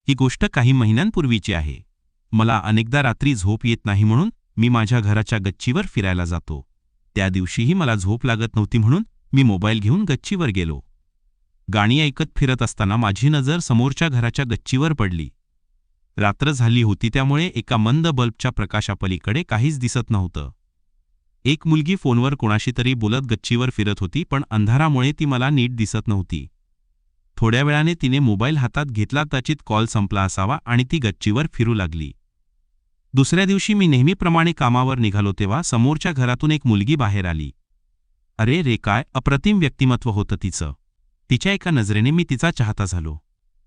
ही गोष्ट काही महिन्यांपूर्वीची आहे. मला अनेकदा रात्री झोप येत नाही म्हणून मी माझ्या घराच्या गच्चीवर फिरायला जातो. त्या दिवशीही मला झोप लागत नव्हती म्हणून मी मोबाईल घेऊन गच्चीवर गेलो. गाणी ऐकत फिरत असताना माझी नजर समोरच्या घराच्या गच्चीवर पडली. रात्र झाली होती त्यामुळे एका मंद बल्बच्या प्रकाशापलीकडे काहीच दिसत नव्हतं. एक मुलगी फोनवर कोणाशी तरी बोलत गच्चीवर फिरत होती, पण अंधारामुळे ती मला नीट दिसत नव्हती. थोड्या वेळाने तिने मोबाईल हातात घेतला, कदाचित कॉल संपला असावा आणि ती गच्चीवर फिरू लागली. दुसऱ्या दिवशी मी नेहमीप्रमाणे कामावर निघालो तेव्हा समोरच्या घरातून एक मुलगी बाहेर आली. अरे रे, काय अप्रतिम व्यक्तिमत्व होतं तिचं. तिच्या एका नजरेने मी तिचा चाहता झालो.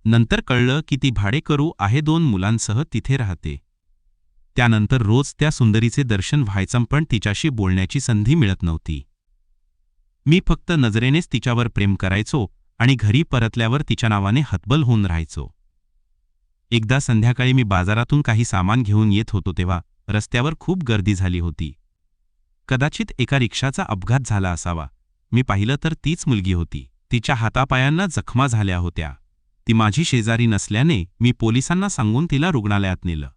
नंतर कळलं की ती भाडेकरू आहे, 2 मुलांसह तिथे राहते. त्यानंतर रोज त्या सुंदरीचे दर्शन व्हायचं, पण तिच्याशी बोलण्याची संधी मिळत नव्हती. मी फक्त नजरेनेच तिच्यावर प्रेम करायचो आणि घरी परतल्यावर तिच्या नावाने हतबल होऊन राहायचो. एकदा संध्याकाळी मी बाजारातून काही सामान घेऊन येत होतो तेव्हा रस्त्यावर खूप गर्दी झाली होती. कदाचित एका रिक्षाचा अपघात झाला असावा. मी पाहिलं तर तीच मुलगी होती. तिच्या हातापायांना जखमा झाल्या होत्या. ती माझी शेजारी नसल्याने मी पोलिसांना सांगून तिला रुग्णालयात नेलं.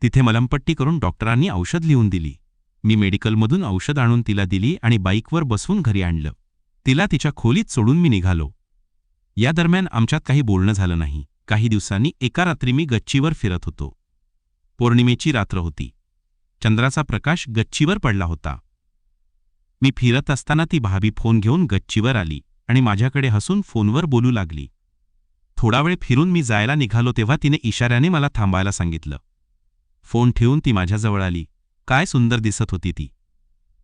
तिथे मलमपट्टी करून डॉक्टरांनी औषध लिहून दिली. मी मेडिकलमधून औषध आणून तिला दिली आणि बाईकवर बसवून घरी आणलं. तिला तिच्या खोलीत सोडून मी निघालो. या दरम्यान आमच्यात काही बोलणं झालं नाही. काही दिवसांनी एका रात्री मी गच्चीवर फिरत होतो. पौर्णिमेची रात्र होती. चंद्राचा प्रकाश गच्चीवर पडला होता. मी फिरत असताना ती भाभी फोन घेऊन गच्चीवर आली आणि माझ्याकडे हसून फोनवर बोलू लागली. थोडा वेळ फिरून मी जायला निघालो तेव्हा तिने इशाऱ्याने मला थांबायला सांगितलं. फोन ठेवून ती माझ्याजवळ आली. काय सुंदर दिसत होती ती.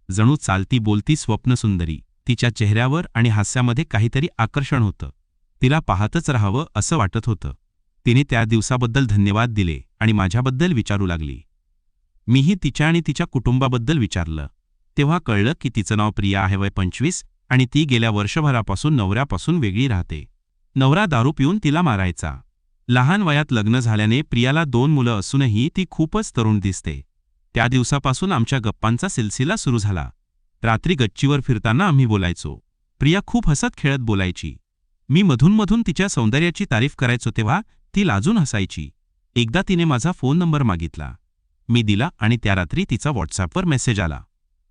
जणू चालती बोलती स्वप्नसुंदरी. तिच्या चेहऱ्यावर आणि हास्यामध्ये काहीतरी आकर्षण होतं. तिला पाहतच राहावं असं वाटत होतं. तिने त्या दिवसाबद्दल धन्यवाद दिले आणि माझ्याबद्दल विचारू लागली. मीही तिच्या आणि तिच्या कुटुंबाबद्दल विचारलं. तेव्हा कळलं की तिचं नाव प्रिया आहे, वय 25, आणि ती गेल्या वर्षभरापासून नवऱ्यापासून वेगळी राहते. नवरा दारू पिऊन तिला मारायचा. लहान वयात लग्न झाल्याने प्रियाला 2 मुलं असूनही ती खूपच तरुण दिसते. त्या दिवसापासून आमच्या गप्पांचा सिलसिला सुरू झाला. रात्री गच्चीवर फिरताना आम्ही बोलायचो. प्रिया खूप हसत खेळत बोलायची. मी मधूनमधून तिच्या सौंदर्याची तारीफ करायचो तेव्हा ती लाजून हसायची. एकदा तिने माझा फोन नंबर मागितला. मी दिला आणि त्या रात्री तिचा व्हॉट्सअपवर मेसेज आला.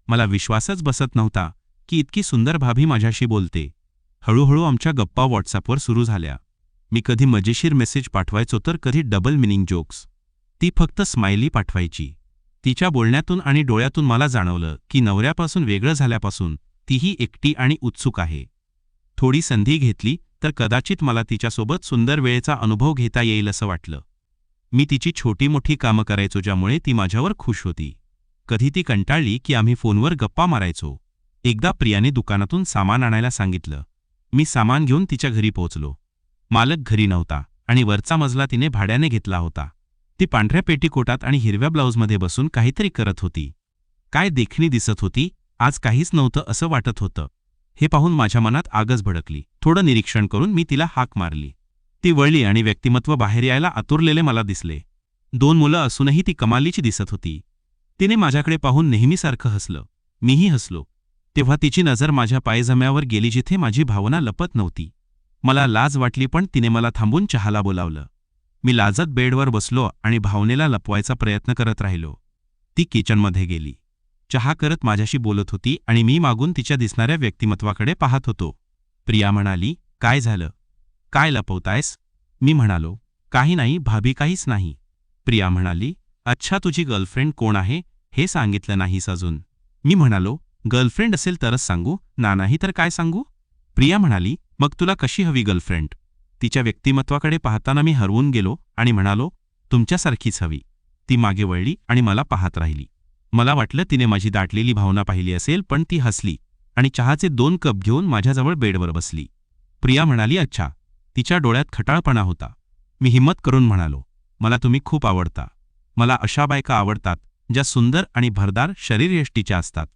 मला विश्वासच बसत नव्हता की इतकी सुंदर भाभी माझ्याशी बोलते. हळूहळू आमच्या गप्पा व्हॉट्सअपवर सुरू झाल्या. मी कधी मजेशीर मेसेज पाठवायचो तर कधी डबल मिनिंग जोक्स. ती फक्त स्माइली पाठवायची. तिच्या बोलण्यातून आणि डोळ्यातून मला जाणवलं की नवऱ्यापासून वेगळं झाल्यापासून तीही एकटी आणि उत्सुक आहे. थोडी संधी घेतली तर कदाचित मला तिच्यासोबत सुंदर वेळेचा अनुभव घेता येईल असं वाटलं. मी तिची छोटी मोठी कामं करायचो ज्यामुळे ती माझ्यावर खुश होती. कधी ती कंटाळली की आम्ही फोनवर गप्पा मारायचो. एकदा प्रियाने दुकानातून सामान आणायला सांगितलं. मी सामान घेऊन तिच्या घरी पोहोचलो. मालक घरी नव्हता आणि वरचा मजला तिने भाड्याने घेतला होता. ती पांढऱ्या पेटीकोटात आणि हिरव्या ब्लाऊजमध्ये बसून काहीतरी करत होती. काय देखणी दिसत होती. आज काहीच नव्हतं असं वाटत होतं. हे पाहून माझ्या मनात आगच भडकली. थोडं निरीक्षण करून मी तिला हाक मारली. ती वळली आणि व्यक्तिमत्व बाहेर यायला आतुरलेले मला दिसले. 2 मुलं असूनही ती कमालीची दिसत होती. तिने माझ्याकडे पाहून नेहमीसारखं हसलं. मीही हसलो. तेव्हा तिची नजर माझ्या पायजम्यावर गेली जिथे माझी भावना लपत नव्हती. मला लाज वाटली पण तिने मला थांबून चहाला बोलावलं. मी लाजत बेडवर बसलो आणि भावनेला लपवायचा प्रयत्न करत राहिलो. ती किचनमध्ये गेली. चहा करत माझ्याशी बोलत होती आणि मी मागून तिच्या दिसणाऱ्या व्यक्तिमत्वाकडे पाहत होतो. प्रिया म्हणाली, काय झालं? काय लपवतायस? मी म्हणालो, काही नाही भाभी, काहीच नाही. प्रिया म्हणाली, अच्छा, तुझी गर्लफ्रेंड कोण आहे हे सांगितलं नाहीस अजून. मी म्हणालो, गर्लफ्रेंड असेल तरच सांगू, नाही तर काय सांगू? प्रिया म्हणाली, मग तुला कशी हवी गर्लफ्रेंड? तिच्या व्यक्तिमत्वाकडे पाहताना मी हरवून गेलो आणि म्हणालो, तुमच्यासारखीच हवी. ती मागे वळली आणि मला पाहत राहिली. मला वाटलं तिने माझी दाटलेली भावना पाहिली असेल, पण ती हसली आणि चहाचे 2 कप घेऊन माझ्याजवळ बेडवर बसली. प्रिया म्हणाली, अच्छा. तिच्या डोळ्यात खटाळपणा होता. मी हिम्मत करून म्हणालो, मला तुम्ही खूप आवडता. मला अशा बायका आवडतात ज्या सुंदर आणि भरदार शरीरयष्टीच्या असतात.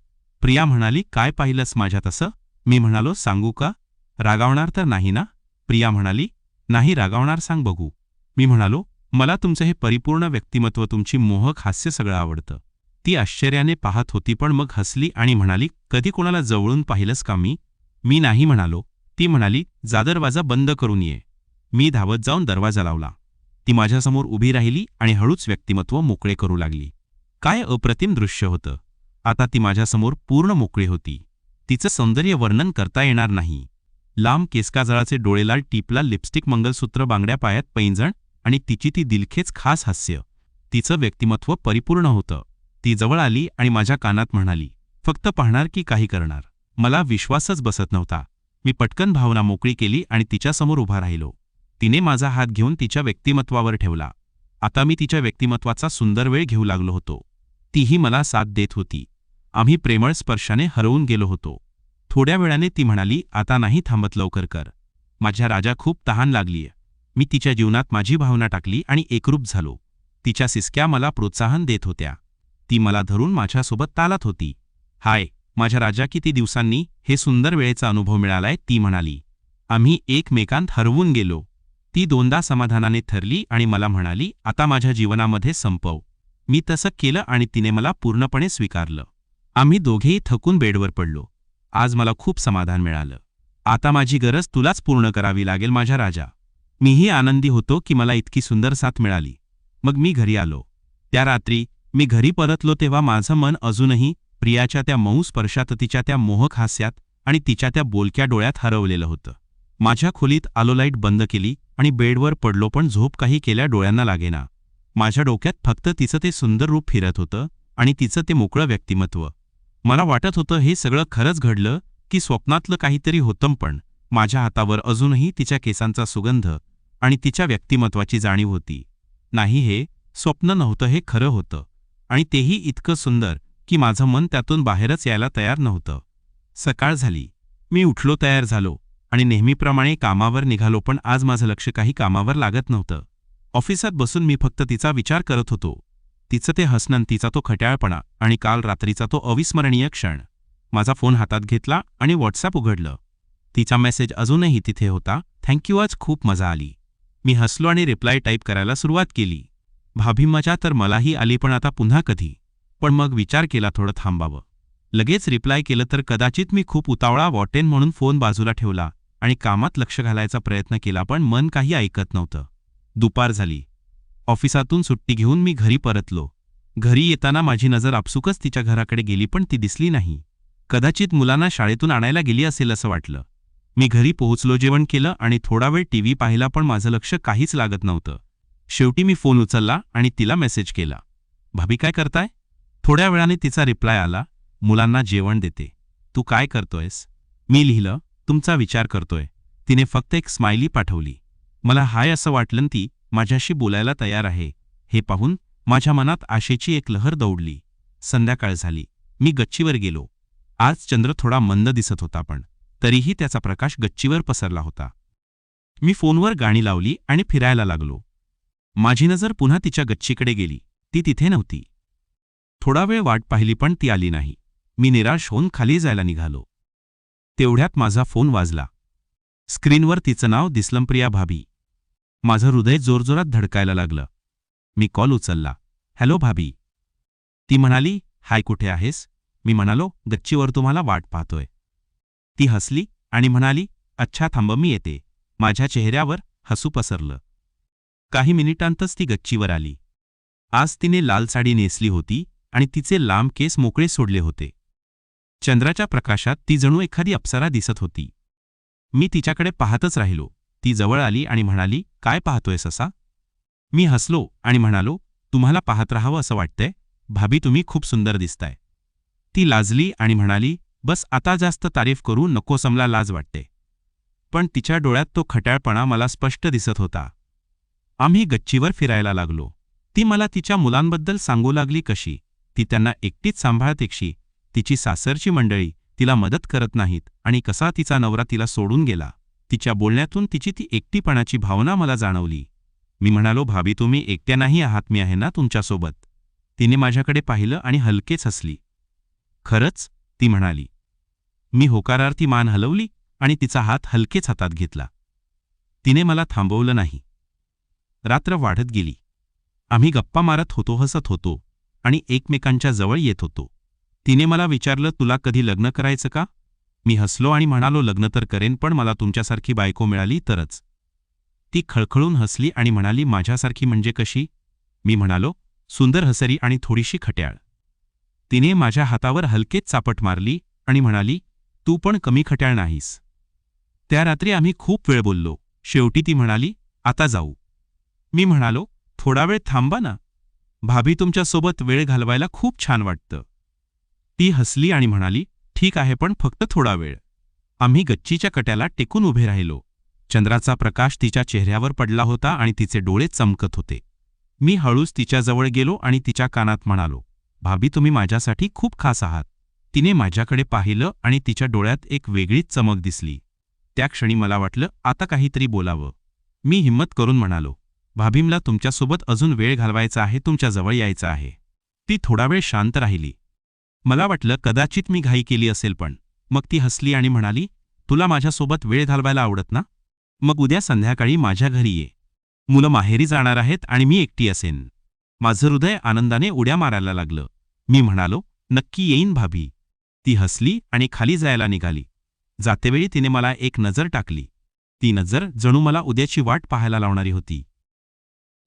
प्रिया म्हणाली, काय पाहिलंस माझ्यात असं? मी म्हणालो, सांगू का? रागावणार तर नाही ना? प्रिया म्हणाली, नाही रागावणार, सांग बघू. मी म्हणालो, मला तुमचं हे परिपूर्ण व्यक्तिमत्व, तुमची मोहक हास्य सगळं आवडतं. ती आश्चर्याने पाहत होती पण मग हसली आणि म्हणाली, कधी कोणाला जवळून पाहिलंस का? मी नाही म्हणालो. ती म्हणाली, जा दरवाजा बंद करून ये. मी धावत जाऊन दरवाजा लावला. ती माझ्यासमोर उभी राहिली आणि हळूच व्यक्तिमत्व मोकळे करू लागली. काय अप्रतिम दृश्य होतं. आता ती माझ्यासमोर पूर्ण मोकळी होती. तिचं सौंदर्य वर्णन करता येणार नाही. लांब केसकाजळाचे डोळेलाल टिपला लिपस्टिक, मंगलसूत्र, बांगड्या पायात पैंजण आणि तिची ती दिलखेच खास हास्य. तिचं व्यक्तिमत्व परिपूर्ण होतं. ती जवळ आली आणि माझ्या कानात म्हणाली, फक्त पाहणार की काही करणार? मला विश्वासच बसत नव्हता. मी पटकन भावना मोकळी केली आणि तिच्यासमोर उभा राहिलो. तिने माझा हात घेऊन तिच्या व्यक्तिमत्वावर ठेवला. आता मी तिच्या व्यक्तिमत्वाचा सुंदर वेळ घेऊ लागलो होतो. तीही मला साथ देत होती. आम्ही प्रेमळ स्पर्शाने हरवून गेलो होतो. थोड्या वेळाने ती म्हणाली, आता नाही थांबत, लवकर कर. माझ्या राजा खूप तहान लागलीय. मी तिच्या जीवनात माझी भावना टाकली आणि एकरूप झालो. तिच्या सिसक्या मला प्रोत्साहन देत होत्या. ती मला धरून माझ्यासोबत तालात होती. हाय माझ्या राजा, किती दिवसांनी हे सुंदर वेळेचा अनुभव मिळालाय, ती म्हणाली. आम्ही एकमेकांत हरवून गेलो. ती दोनदा समाधानाने थरली आणि मला म्हणाली, आता माझ्या जीवनामध्ये संपव. मी तसं केलं आणि तिने मला पूर्णपणे स्वीकारलं. आम्ही दोघेही थकून बेडवर पडलो. आज मला खूप समाधान मिळालं. आता माझी गरज तुलाच पूर्ण करावी लागेल माझ्या राजा. मीही आनंदी होतो की मला इतकी सुंदर साथ मिळाली. मग मी घरी आलो. त्या रात्री मी घरी परतलो तेव्हा माझं मन अजूनही प्रियाच्या त्या मऊ स्पर्शात, तिच्या त्या मोहक हास्यात आणि तिच्या त्या बोलक्या डोळ्यात हरवलेलं होतं. माझ्या खोलीत आलो, लाईट बंद केली आणि बेडवर पडलो, पण झोप काही केल्या डोळ्यांना लागेना. माझ्या डोक्यात फक्त तिचं ते सुंदर रूप फिरत होतं आणि तिचं ते मोकळं व्यक्तिमत्व. मला वाटत होतं हे सगळं खरंच घडलं की स्वप्नातलं काहीतरी होतं, पण माझ्या हातावर अजूनही तिच्या केसांचा सुगंध आणि तिच्या व्यक्तिमत्वाची जाणीव होती. नाही, हे स्वप्न नव्हतं, हे खरं होतं. आणि तेही इतकं सुंदर की माझं मन त्यातून बाहेरच यायला तयार नव्हतं. सकाळ झाली. मी उठलो, तयार झालो आणि नेहमीप्रमाणे कामावर निघालो, पण आज माझं लक्ष काही कामावर लागत नव्हतं. ऑफिसात बसून मी फक्त तिचा विचार करत होतो. तिचं ते हसणं, तिचा तो खट्याळपणा आणि काल रात्रीचा तो अविस्मरणीय क्षण. माझा फोन हातात घेतला आणि व्हॉट्सॲप उघडलं. तिचा मेसेज अजूनही तिथे होता, थँक्यू, आज खूप मजा आली. मी हसलो आणि रिप्लाय टाईप करायला सुरुवात केली. भाभी, मजा तर मलाही आली, पण आता पुन्हा कधी? पण मग विचार केला, थोडं थांबावं. लगेच रिप्लाय केलं तर कदाचित मी खूप उतावळा वाटेन, म्हणून फोन बाजूला ठेवला आणि कामात लक्ष घालायचा प्रयत्न केला, पण मन काही ऐकत नव्हतं. दुपार झाली. ऑफिसातून सुट्टी घेऊन मी घरी परतलो. घरी येताना माझी नजर आपसुकच तिच्या घराकडे गेली, पण ती दिसली नाही. कदाचित मुलांना शाळेतून आणायला गेली असेल असं वाटलं. मी घरी पोहोचलो, जेवण केलं आणि थोडा वेळ टीव्ही पाहिला, पण माझं लक्ष काहीच लागत नव्हतं. शेवटी मी फोन उचलला आणि तिला मेसेज केला, भाभी काय करताय? थोड्या वेळाने तिचा रिप्लाय आला, मुलांना जेवण देते. तू काय करतोयस? मी लिहिलं, तुमचा विचार करतोय. तिने फक्त एक स्माइली पाठवली. मला हाय असं वाटलं, ती माझ्याशी बोलायला तयार आहे. हे पाहून माझ्या मनात आशेची एक लहर दौडली. संध्याकाळ झाली. मी गच्चीवर गेलो. आज चंद्र थोडा मंद दिसत होता, पण तरीही त्याचा प्रकाश गच्चीवर पसरला होता. मी फोनवर गाणी लावली आणि फिरायला लागलो. माझी नजर पुन्हा तिच्या गच्चीकडे गेली. ती तिथे नव्हती. थोडा वेळ वाट पाहिली, पण ती आली नाही. मी निराश होऊन खाली जायला निघालो. तेवढ्यात माझा फोन वाजला. स्क्रीनवर तिचं नाव दिसलं, प्रिया भाभी. माझं हृदय जोरजोरात धडकायला लागलं. मी कॉल उचलला. हॅलो भाभी. ती म्हणाली, हाय, कुठे आहेस? मी म्हणालो, गच्चीवर, तुम्हाला वाट पाहतोय. ती हसली आणि म्हणाली, अच्छा, थांब, मी येते. माझ्या चेहऱ्यावर हसू पसरलं. काही मिनिटांतच ती गच्चीवर आली. आज तिने लाल साडी नेसली होती आणि तिचे लांब केस मोकळे सोडले होते. चंद्राच्या प्रकाशात ती जणू एखादी अप्सरा दिसत होती. मी तिच्याकडे पाहतच राहिलो. ती जवळ आली आणि म्हणाली, काय पाहतोयस असा? मी हसलो आणि म्हणालो, तुम्हाला पाहत राहावं असं वाटतंय. भाभी, तुम्ही खूप सुंदर दिसताय. ती लाजली आणि म्हणाली, बस, आता जास्त तारीफ करू नकोस, मला लाज वाटते. पण तिच्या डोळ्यात तो खट्याळपणा मला स्पष्ट दिसत होता. आम्ही गच्चीवर फिरायला लागलो. ती मला तिच्या मुलांबद्दल सांगू लागली, कशी ती त्यांना एकटीच सांभाळते, कशी तिची सासरची मंडळी तिला मदत करत नाहीत आणि कसा तिचा नवरा तिला सोडून गेला. तिच्या बोलण्यातून तिची ती एकटीपणाची भावना मला जाणवली. मी म्हणालो, भाभी, तुम्ही एकट्या नाही आहात, मी आहे ना तुमच्यासोबत. तिने माझ्याकडे पाहिलं आणि हलकेच हसली. खरंच? ती म्हणाली. मी होकारार्थी मान हलवली आणि तिचा हात हलकेच हातात घेतला. तिने मला थांबवलं नाही. रात्र वाढत गेली. आम्ही गप्पा मारत होतो, हसत होतो आणि एकमेकांच्या जवळ येत होतो. तिने मला विचारलं, तुला कधी लग्न करायचं का? मी हसलो आणि म्हणालो, लग्न तर करेन, पण मला तुमच्यासारखी बायको मिळाली तरच. ती खळखळून हसली आणि म्हणाली, माझ्यासारखी म्हणजे कशी? मी म्हणालो, सुंदर हसरी आणि थोडीशी खट्याळ. तिने माझ्या हातावर हलकेच चापट मारली आणि म्हणाली, तू पण कमी खट्याळ नाहीस. त्या रात्री आम्ही खूप वेळ बोललो. शेवटी ती म्हणाली, आता जाऊ. मी म्हणालो, थोडा वेळ थांबा ना. भाभी, तुमच्यासोबत वेळ घालवायला खूप छान वाटतं. ती हसली आणि म्हणाली, ठीक आहे, पण फक्त थोडा वेळ. आम्ही गच्चीच्या कट्याला टेकून उभे राहिलो. चंद्राचा प्रकाश तिच्या चेहऱ्यावर पडला होता आणि तिचे डोळे चमकत होते. मी हळूच तिच्याजवळ गेलो आणि तिच्या कानात म्हणालो, भाभी, तुम्ही माझ्यासाठी खूप खास आहात. तिने माझ्याकडे पाहिलं आणि तिच्या डोळ्यात एक वेगळीच चमक दिसली. त्या क्षणी मला वाटलं, आता काहीतरी बोलावं. मी हिम्मत करून म्हणालो, भाभी, मला तुमच्यासोबत अजून वेळ घालवायचा आहे, तुमच्याजवळ यायचं आहे. ती थोडा वेळ शांत राहिली. मला वाटलं कदाचित मी घाई केली असेल, पण मग ती हसली आणि म्हणाली, तुला माझ्यासोबत वेळ घालवायला आवडत ना? मग उद्या संध्याकाळी माझ्या घरी ये. मुलं माहेरी जाणार आहेत आणि मी एकटी असेन. माझं हृदय आनंदाने उड्या मारायला लागलं. मी म्हणालो, नक्की येईन भाभी. ती हसली आणि खाली जायला निघाली. जातेवेळी तिने मला एक नजर टाकली. ती नजर जणू मला उद्याची वाट पाहायला लावणारी होती.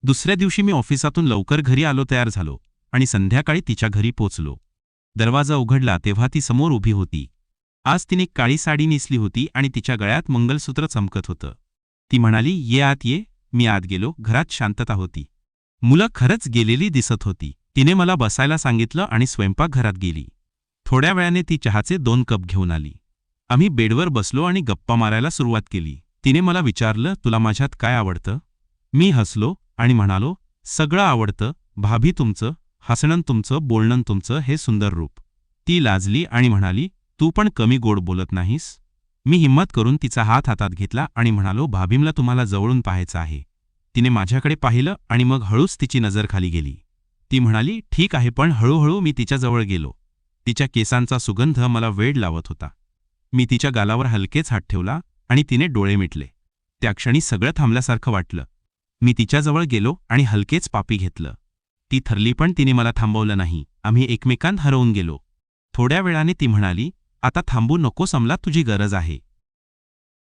दुसऱ्या दिवशी मी ऑफिसातून लवकर घरी आलो, तयार झालो आणि संध्याकाळी तिच्या घरी पोचलो. दरवाजा उघडला तेव्हा ती समोर उभी होती. आज तिने काळी साडी नेसली होती आणि तिच्या गळ्यात मंगलसूत्र चमकत होतं. ती म्हणाली, ये आत ये. मी आत गेलो. घरात शांतता होती. मुलं खरंच गेलेली दिसत होती. तिने मला बसायला सांगितलं आणि स्वयंपाकघरात गेली. थोड्या वेळाने ती चहाचे 2 कप घेऊन आली. आम्ही बेडवर बसलो आणि गप्पा मारायला सुरुवात केली. तिने मला विचारलं, तुला माझ्यात काय आवडतं? मी हसलो आणि म्हणालो, सगळं आवडतं भाभी, तुमचं हसणं, तुमचं बोलणं, तुमचं हे सुंदर रूप. ती लाजली आणि म्हणाली, तू पण कमी गोड बोलत नाहीस. मी हिम्मत करून तिचा हात हातात घेतला आणि म्हणालो, भाभी, मला तुम्हाला जवळून पाहायचं आहे. तिने माझ्याकडे पाहिलं आणि मग हळूच तिची नजर खाली गेली. ती म्हणाली, ठीक आहे, पण हळूहळू मी तिच्याजवळ गेलो. तिच्या केसांचा सुगंध मला वेड लावत होता. मी तिच्या गालावर हलकेच हात ठेवला आणि तिने डोळे मिटले. त्या क्षणी सगळं थांबल्यासारखं वाटलं. मी तिच्याजवळ गेलो आणि हलकेच पापी घेतलं. ती थरली, पण तिने मला थांबवलं नाही. आम्ही एकमेकांत हरवून गेलो. थोड्या वेळाने ती म्हणाली, आता थांबू नकोस अमला, तुझी गरज आहे.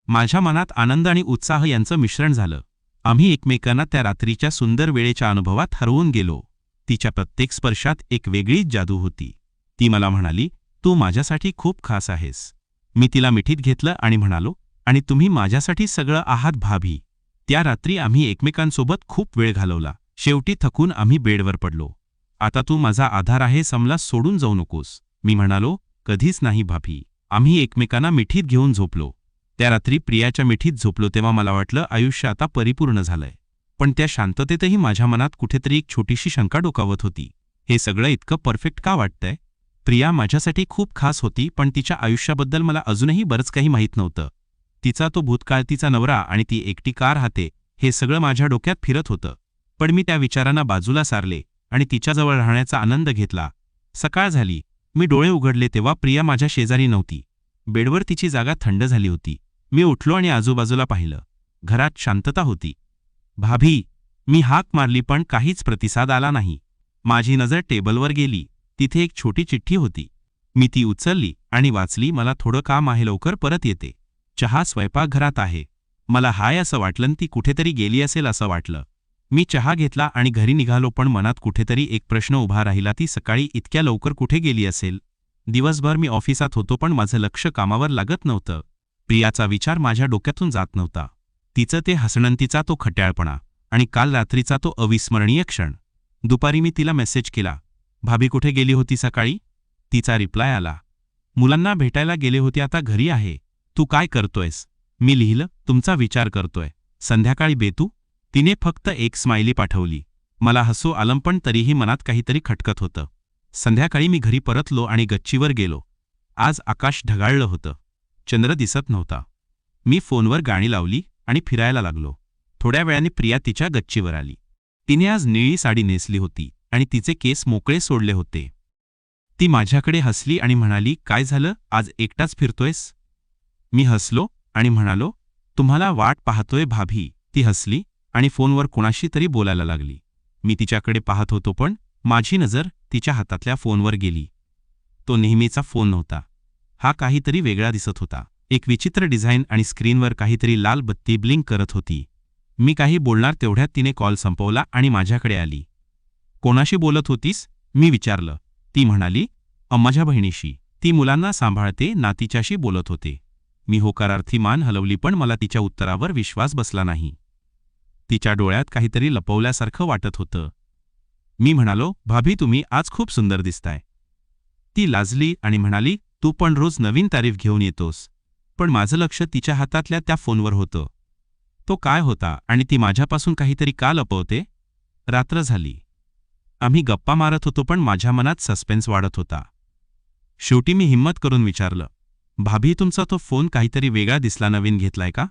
माझ्या मनात आनंद आणि उत्साह यांचं मिश्रण झालं. आम्ही एकमेकांना त्या रात्रीच्या सुंदर वेळेच्या अनुभवात हरवून गेलो. तिच्या प्रत्येक स्पर्शात एक वेगळीच जादू होती. ती मला म्हणाली, तू माझ्यासाठी खूप खास आहेस. मी तिला मिठीत घेतलं आणि म्हणालो, आणि तुम्ही माझ्यासाठी सगळं आहात भाभी. त्या रात्री आम्ही एकमेकांसोबत खूप वेळ घालवला. शेवटी थकून आम्ही बेडवर पडलो. आता तू माझा आधार आहेस, मला सोडून जाऊ नकोस. मी म्हणालो, कधीच नाही भाभी. आम्ही एकमेकांना मिठीत घेऊन झोपलो. त्या रात्री प्रियाच्या मिठीत झोपलो तेव्हा मला वाटलं, आयुष्य आता परिपूर्ण झालंय. पण त्या शांततेतही माझ्या मनात कुठेतरी एक छोटीशी शंका डोकावत होती. हे सगळं इतकं परफेक्ट का वाटतंय? प्रिया माझ्यासाठी खूप खास होती, पण तिच्या आयुष्याबद्दल मला अजूनही बरंच काही माहीत नव्हतं. तिचा तो भूतकाळ, तिचा नवरा आणि ती एकटी का राहते, हे सगळं माझ्या डोक्यात फिरत होतं. पण मी त्या विचारांना बाजूला सारले आणि तिच्याजवळ राहण्याचा आनंद घेतला. सकाळ झाली. मी डोळे उघडले तेव्हा प्रिया माझ्या शेजारी नव्हती. बेडवर तिची जागा थंड झाली होती. मी उठलो आणि आजूबाजूला पाहिलं. घरात शांतता होती. भाभी, मी हाक मारली, पण काहीच प्रतिसाद आला नाही. माझी नजर टेबलवर गेली. तिथे एक छोटी चिठ्ठी होती. मी ती उचलली आणि वाचली. मला थोडं काम आहे, लवकर परत येते. चहा स्वयंपाकघरात आहे. मला हाय असं वाटलं, ती कुठेतरी गेली असेल असं वाटलं. मी चहा घेतला आणि घरी निघालो, पण मनात कुठेतरी एक प्रश्न उभा राहिला, ती सकाळी इतक्या लवकर कुठे गेली असेल? दिवसभर मी ऑफिसात होतो, पण माझं लक्ष कामावर लागत नव्हतं. प्रियाचा विचार माझ्या डोक्यातून जात नव्हता. तिचं ते हसणं, तिचा तो खट्याळपणा आणि काल रात्रीचा तो अविस्मरणीय क्षण. दुपारी मी तिला मेसेज केला, भाभी कुठे गेली होती सकाळी? तिचा रिप्लाय आला, मुलांना भेटायला गेले होते, आता घरी आहे. तू काय करतोयस? मी लिहिलं, तुमचा विचार करतोय. संध्याकाळी भेटू? तिने फक्त एक स्माइली पाठवली. मला हसू आलं, पण तरीही मनात काहीतरी खटकत होतं. संध्याकाळी मी घरी परतलो आणि गच्चीवर गेलो. आज आकाश ढगाळलं होतं. चंद्र दिसत नव्हता. मी फोनवर गाणी लावली आणि फिरायला लागलो. थोड्या वेळाने प्रिया तिच्या गच्चीवर आली. तिने आज निळी साडी नेसली होती आणि तिचे केस मोकळे सोडले होते. ती माझ्याकडे हसली आणि म्हणाली, काय झालं, आज एकटाच फिरतोयस? मी हसलो आणि म्हणालो, तुम्हाला वाट पाहतोय भाभी. ती हसली आणि फोनवर कोणाशी तरी बोलायला लागली. मी तिच्याकडे पाहत होतो, पण माझी नजर तिच्या हातातल्या फोनवर गेली. तो नेहमीचा फोन नव्हता. हा काहीतरी वेगळा दिसत होता. एक विचित्र डिझाईन आणि स्क्रीनवर काहीतरी लाल बत्ती ब्लिंक करत होती. मी काही बोलणार तेवढ्यात तिने कॉल संपवला आणि माझ्याकडे आली. कोणाशी बोलत होतीस? मी विचारलं. ती म्हणाली, माझ्या बहिणीशी. ती मुलांना सांभाळते ना तिच्याशी बोलत होते. मी होकारार्थी मान हलवली पण मला तिच्या उत्तरावर विश्वास बसला नाही. तिच्या डोळ्यात काहीतरी लपवल्यासारखं वाटत होतं. मी म्हणालो, भाभी तुम्ही आज खूप सुंदर दिसताय. ती लाजली आणि म्हणाली, तू पण रोज नवीन तारीफ घेऊन येतोस. पण माझं लक्ष तिच्या हातातल्या त्या फोनवर होतं. तो काय होता आणि ती माझ्यापासून काहीतरी का लपवते? रात्र झाली. आम्ही गप्पा मारत होतो पण माझ्या मनात सस्पेन्स वाढत होता. शेवटी मी हिम्मत करून विचारलं, भाभी तुमचा तो फोन काहीतरी वेगळा दिसला, नवीन घेतलाय का?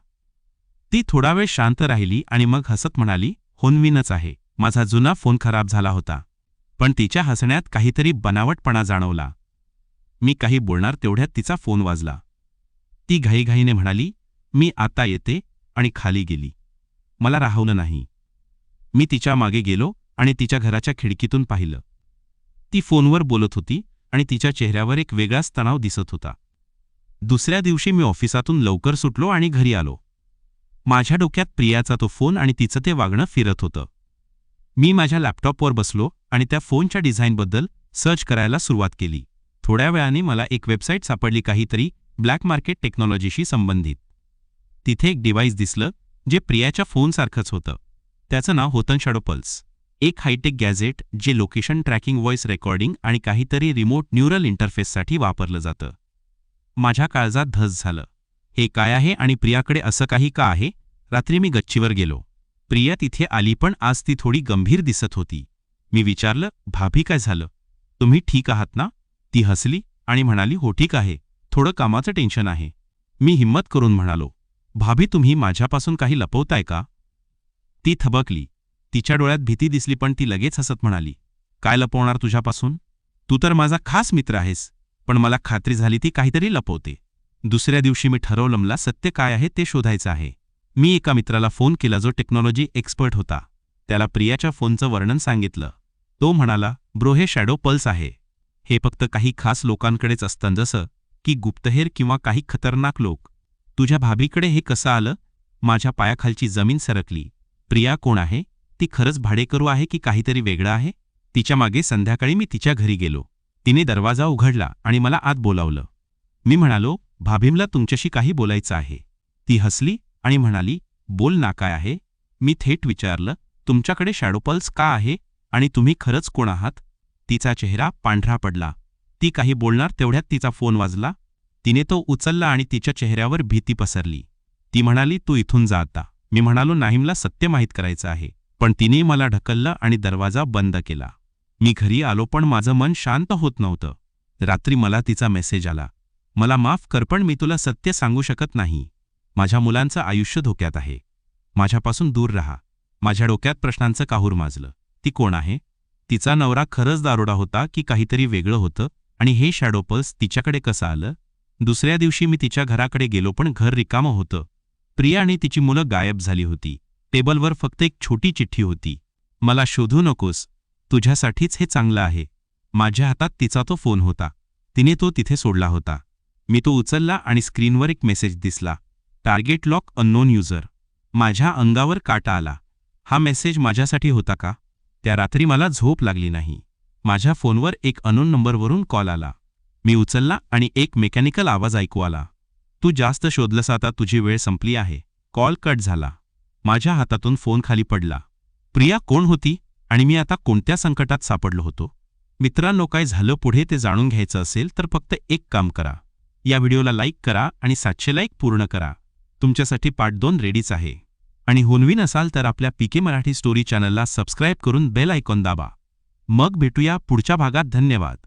ती थोडा वेळ शांत राहिली आणि मग हसत म्हणाली, नवीनच आहे. माझा जुना फोन खराब झाला होता. पण तिच्या हसण्यात काहीतरी बनावटपणा जाणवला. मी काही बोलणार तेवढ्यात तिचा फोन वाजला. ती घाईघाईने म्हणाली, मी आता येते आणि खाली गेली. मला राहवलं नाही. मी तिच्या मागे गेलो आणि तिच्या घराच्या खिडकीतून पाहिलं. ती फोनवर बोलत होती आणि तिच्या चेहऱ्यावर एक वेगळाच तणाव दिसत होता. दुसऱ्या दिवशी मी ऑफिसातून लवकर सुटलो आणि घरी आलो. माझ्या डोक्यात प्रियाचा तो फोन आणि तिचं ते वागणं फिरत होतं. मी माझ्या लॅपटॉपवर बसलो आणि त्या फोनच्या डिझाईनबद्दल सर्च करायला सुरुवात केली. थोड्या वेळाने मला एक वेबसाईट सापडली, काहीतरी ब्लॅक मार्केट टेक्नॉलॉजीशी संबंधित. तिथे एक डिव्हाइस दिसलं जे प्रियाच्या फोनसारखंच होतं. त्याचं नाव होतं शॅडो पल्स. एक हायटेक गॅजेट जे लोकेशन ट्रॅकिंग, व्हॉइस रेकॉर्डिंग आणि काहीतरी रिमोट न्यूरल इंटरफेससाठी वापरलं जातं. माझ्या काळजात धस झालं. हे काय आहे आणि प्रियाकडे असं काही का आहे? रात्री मी गच्चीवर गेलो. प्रिया तिथे आली पण आज ती थोडी गंभीर दिसत होती. मी विचारलं, भाभी काय झालं? तुम्ही ठीक आहात ना? ती हसली आणि म्हणाली, हो ठीक आहे, थोडं कामाचं टेन्शन आहे. मी हिम्मत करून म्हणालो, भाभी तुम्ही माझ्यापासून काही लपवताय का? ती थबकली. तिच्या डोळ्यात भीती दिसली पण ती लगेच हसत म्हणाली, काय लपवणार तुझ्यापासून? तू तर माझा खास मित्र आहेस. पण मला खात्री झाली ती काहीतरी लपवते. दुसऱ्या दिवशी मी ठरवलं, मला सत्य काय आहे ते शोधायचं आहे. मी एका मित्राला फोन केला जो टेक्नॉलॉजी एक्सपर्ट होता. त्याला प्रियाच्या फोनचं वर्णन सांगितलं. तो म्हणाला, ब्रो हे शॅडो पल्स आहे. हे फक्त काही खास लोकांकडेच असतं, जसं की गुप्तहेर किंवा काही खतरनाक लोक. तुझ्या भाभीकडे हे कसं आलं? माझ्या पायाखालची जमीन सरकली. प्रिया कोण आहे? ती खरंच भाडेकरू आहे की काहीतरी वेगळं आहे? तिच्या मागे संध्याकाळी मी तिच्या घरी गेलो. तिने दरवाजा उघडला आणि मला आत बोलावलं. मी म्हणालो, भाभीमला तुमच्याशी काही बोलायचं आहे. ती हसली आणि म्हणाली, बोल ना, काय आहे? मी थेट विचारलं, तुमच्याकडे शॅडो पल्स का आहे आणि तुम्ही खरंच कोण आहात? तिचा चेहरा पांढरा पडला. ती काही बोलणार तेवढ्यात तिचा फोन वाजला. तिने तो उचलला आणि तिच्या चेहऱ्यावर भीती पसरली. ती म्हणाली, तू इथून जा आता. मी म्हणालो, नाही, मला सत्य माहीत करायचं आहे. पण तिने मला ढकललं आणि दरवाजा बंद केला. मी घरी आलो पण माझं मन शांत होत नव्हतं. रात्री मला तिचा मेसेज आला, मला माफ कर पण मी तुला सत्य सांगू शकत नाही. माझ्या मुलांचं आयुष्य धोक्यात आहे. माझ्यापासून दूर राहा. माझ्या डोक्यात प्रश्नांचं काहूर माजलं. ती कोण आहे? तिचा नवरा खरंच दारोडा होता की काहीतरी वेगळं होतं? आणि हे शॅडो पल्स तिच्याकडे कसं आलं? दुसऱ्या दिवशी मी तिच्या घराकडे गेलो पण घर रिकामं होतं. प्रिया आणि तिची मुलं गायब झाली होती. टेबलवर फक्त एक छोटी चिठ्ठी होती, मला शोधू नकोस, तुझ्यासाठीच हे चांगलं आहे. माझ्या हातात तिचा तो फोन होता. तिने तो तिथे सोडला होता. मी तो उचलला आणि स्क्रीनवर एक मेसेज दिसला, टार्गेट लॉक अननोन युजर. माझ्या अंगावर काटा आला. हा मेसेज माझ्यासाठी होता का? त्या रात्री मला झोप लागली नाही. माझ्या फोनवर एक अननोन नंबरवरून कॉल आला. मी उचलला आणि एक मेकॅनिकल आवाज ऐकू आला, तू जास्त शोधलंस, आता तुझी वेळ संपली आहे. कॉल कट झाला. माझ्या हातातून फोन खाली पडला. प्रिया कोण होती आणि मी आता कोणत्या संकटात सापडलो होतो? मित्रांनो, काय झालं पुढे ते जाणून घ्यायचं असेल तर फक्त एक काम करा, या व्हिडिओला लाईक करा आणि 700 लाईक पूर्ण करा. तुमच्यासाठी पार्ट 2 रेडीच आहे. आणि नवीन असाल तर आपल्या पीके मराठी स्टोरी चॅनलला सबस्क्राईब करून बेल आयकॉन दाबा. मग भेटूया पुढच्या भागात. धन्यवाद.